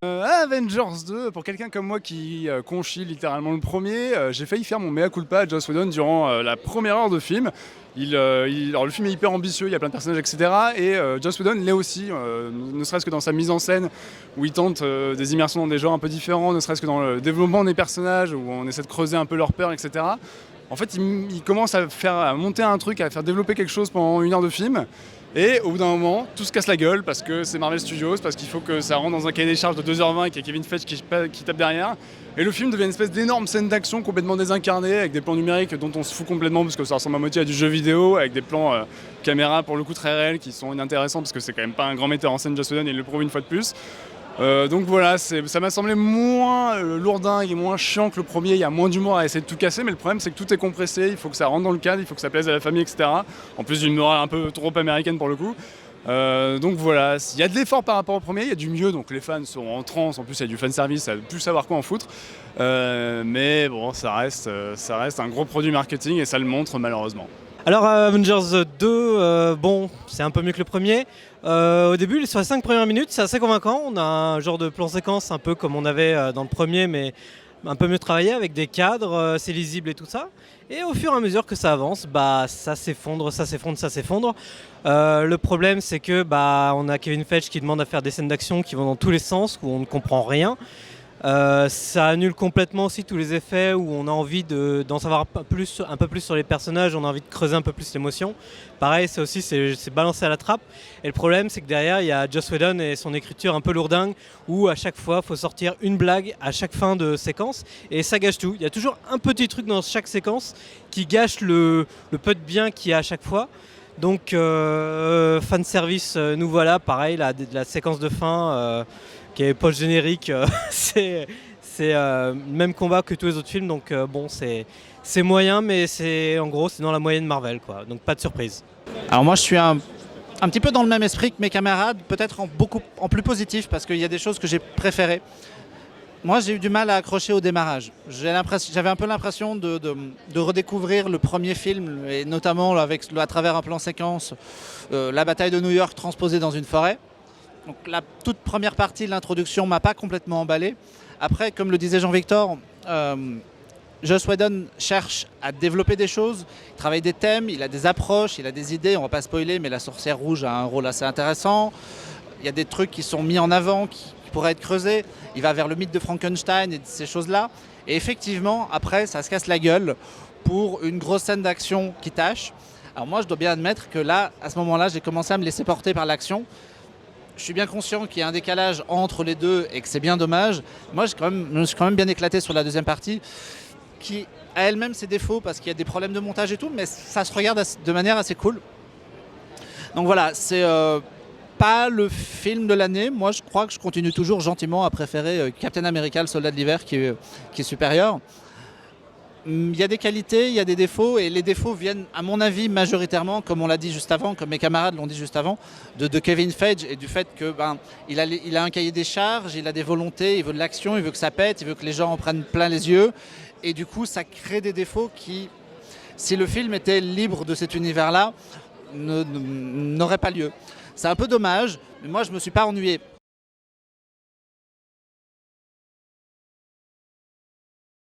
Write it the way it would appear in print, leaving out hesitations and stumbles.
Avengers 2, pour quelqu'un comme moi qui conchit littéralement le premier, j'ai failli faire mon mea culpa à Joss Whedon durant la première heure de film. Alors le film est hyper ambitieux, il y a plein de personnages, etc. Et Joss Whedon l'est aussi, ne serait-ce que dans sa mise en scène, où il tente des immersions dans des genres un peu différents, ne serait-ce que dans le développement des personnages, où on essaie de creuser un peu leurs peurs, etc. En fait, il commence à monter un truc, à faire développer quelque chose pendant une heure de film. Et au bout d'un moment, tout se casse la gueule parce que c'est Marvel Studios, parce qu'il faut que ça rentre dans un cahier des charges de 2h20 et qu'il y a Kevin Feige qui tape derrière. Et le film devient une espèce d'énorme scène d'action complètement désincarnée, avec des plans numériques dont on se fout complètement parce que ça ressemble à moitié à du jeu vidéo, avec des plans caméra pour le coup très réels qui sont inintéressants parce que c'est quand même pas un grand metteur en scène, Joss Whedon, et il le prouve une fois de plus. Donc voilà, ça m'a semblé moins lourdingue et moins chiant que le premier. Il y a moins d'humour à essayer de tout casser, mais le problème c'est que tout est compressé, il faut que ça rentre dans le cadre, il faut que ça plaise à la famille, etc. En plus d'une morale un peu trop américaine pour le coup. Donc voilà, il y a de l'effort par rapport au premier, il y a du mieux, donc les fans seront en transe, en plus il y a du fanservice, ça ne plus savoir quoi en foutre. Mais bon, ça reste un gros produit marketing et ça le montre malheureusement. Alors Avengers 2, bon, c'est un peu mieux que le premier. Au début, sur les 5 premières minutes, c'est assez convaincant. On a un genre de plan séquence un peu comme on avait dans le premier, mais un peu mieux travaillé avec des cadres, c'est lisible et tout ça. Et au fur et à mesure que ça avance, ça s'effondre, ça s'effondre, ça s'effondre. Le problème, c'est que on a Kevin Feige qui demande à faire des scènes d'action qui vont dans tous les sens, où on ne comprend rien. Ça annule complètement aussi tous les effets où on a envie d'en savoir un peu plus sur les personnages, on a envie de creuser un peu plus l'émotion. Pareil, c'est balancé à la trappe. Et le problème, c'est que derrière, il y a Joss Whedon et son écriture un peu lourdingue où à chaque fois, il faut sortir une blague à chaque fin de séquence et ça gâche tout. Il y a toujours un petit truc dans chaque séquence qui gâche le peu de bien qu'il y a à chaque fois. Donc, fan service, nous voilà, pareil, la séquence de fin qui est post-générique, c'est le même combat que tous les autres films, donc bon, c'est moyen, mais en gros, c'est dans la moyenne Marvel, quoi, donc pas de surprise. Alors moi je suis un petit peu dans le même esprit que mes camarades, peut-être en plus positif, parce qu'il y a des choses que j'ai préférées. Moi j'ai eu du mal à accrocher au démarrage. J'avais un peu l'impression de redécouvrir le premier film, et notamment à travers un plan séquence, la bataille de New York transposée dans une forêt. Donc la toute première partie de l'introduction m'a pas complètement emballé. Après, comme le disait Jean-Victor, Joss Whedon cherche à développer des choses, il travaille des thèmes, il a des approches, il a des idées, on va pas spoiler, mais la sorcière rouge a un rôle assez intéressant. Il y a des trucs qui sont mis en avant, qui pourraient être creusés. Il va vers le mythe de Frankenstein et de ces choses-là. Et effectivement, après, ça se casse la gueule pour une grosse scène d'action qui tâche. Alors moi, je dois bien admettre que là, à ce moment-là, j'ai commencé à me laisser porter par l'action. Je suis bien conscient qu'il y a un décalage entre les deux et que c'est bien dommage. Moi, je me suis quand même bien éclaté sur la deuxième partie, qui a elle-même ses défauts parce qu'il y a des problèmes de montage et tout, mais ça se regarde de manière assez cool. Donc voilà, c'est pas le film de l'année. Moi, je crois que je continue toujours gentiment à préférer Captain America, le soldat de l'hiver, qui est supérieur. Il y a des qualités, il y a des défauts, et les défauts viennent, à mon avis, majoritairement, comme on l'a dit juste avant, comme mes camarades l'ont dit juste avant, de Kevin Feige et du fait que il a un cahier des charges, il a des volontés, il veut de l'action, il veut que ça pète, il veut que les gens en prennent plein les yeux, et du coup, ça crée des défauts qui, si le film était libre de cet univers-là, n'auraient pas lieu. C'est un peu dommage, mais moi, je ne me suis pas ennuyé.